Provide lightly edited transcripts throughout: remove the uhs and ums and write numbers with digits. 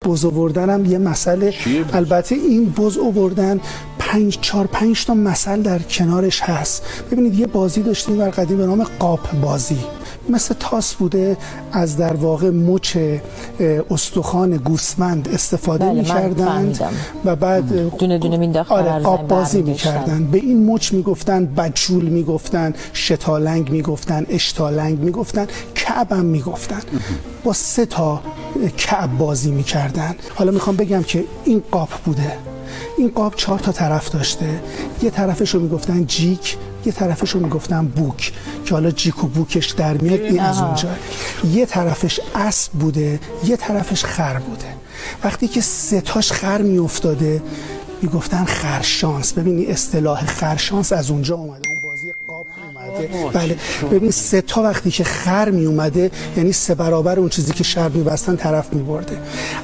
بز آوردن هم یه مسئله. البته این بز آوردن 4-5 تا مسئله در کنارش هست. ببینید یه بازی داشتیم در قدیم به نام قاپ بازی، مثل تاس بوده، از در واقع مچ استخوان گوسفند استفاده می‌کردند و بعد دونه دونه مینداختن. آره قاپ بازی می‌کردن. به این مچ میگفتن بجول، میگفتن شتالنگ، میگفتن اشتالنگ، میگفتن کعب هم میگفتن. با 3 تا کعب بازی می‌کردن. حالا میخوام بگم که این قاپ بوده. این قاپ 4 تا طرف داشته. یه طرفش رو میگفتن جیک، یه طرفش رو میگفتن بوک که حالا جیک و بوکش در میاد، این از اونجا. یه طرفش اسب بوده، یه طرفش خر بوده. وقتی که 3 تاش خر میافتاده میگفتن خرشانس. ببینی اصطلاح خرشانس از اونجا اومده، اون بازی قاپ اومده. بله ببین 3 تا وقتی که خر می اومده یعنی 3 برابر اون چیزی که شرط می‌بستن طرف می‌برده.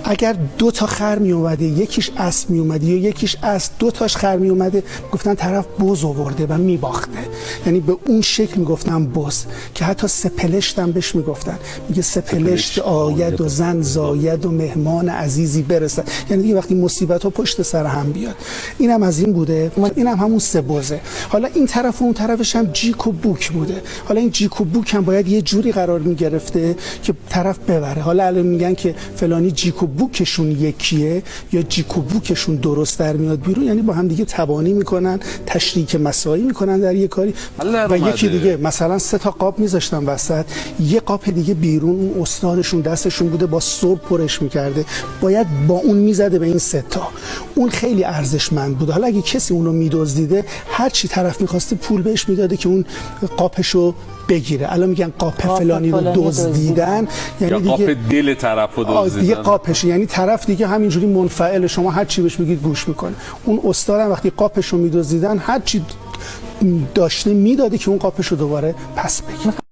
اگر 2 تا خر می اومده، یکیش اسب می اومده یا یکیش اسب 2 تاش خر می اومده، گفتن طرف بز آورده و میباخته. یعنی به اون شکل میگفتن بز، که حتی سپلشت هم بهش میگفتن. میگه سپلشت آید و زن زاید و مهمان عزیزی برسد، یعنی دیگه وقتی مصیبت ها پشت سر هم بیاد. اینم از این بوده، اینم همون 3 بزه. حالا این طرف و اون طرفش هم جیک و بوک بوده. حالا این جیک و بوک هم باید یه جوری قرار میگرفته که طرف ببره. حالا الان میگن که فلانی جیک و بوکشون یکیه یا جیک و بوکشون درست در میاد بیرون، یعنی با هم دیگه تبانی میکنن، تشریک مساعی میکنن در یه کاری. و یکی دیگه مثلا 3 تا قاب میذاشتن وسط، یه قاب دیگه بیرون، اون استادشون دستشون بوده با سرب پرش میکرده، باید با اون میزده به این 3 تا. اون خیلی ارزشمند بود. حالا اگه کسی اونو میدزدیده، هر چی طرف میخواسته پول بهش میداده که اون قاپشو بگیره. الان میگن قاپ فلانی رو دزدیدن، یعنی دیگه قاپ دل طرفو دزدیدن دیگه قاپش، یعنی طرف دیگه همینجوری منفعل، شما هر چی بهش بگید گوش میکنه. اون استاد وقتی قاپشو میدزدیدن هر چی داشته میداده که اون قاپشو دوباره پس بگیره.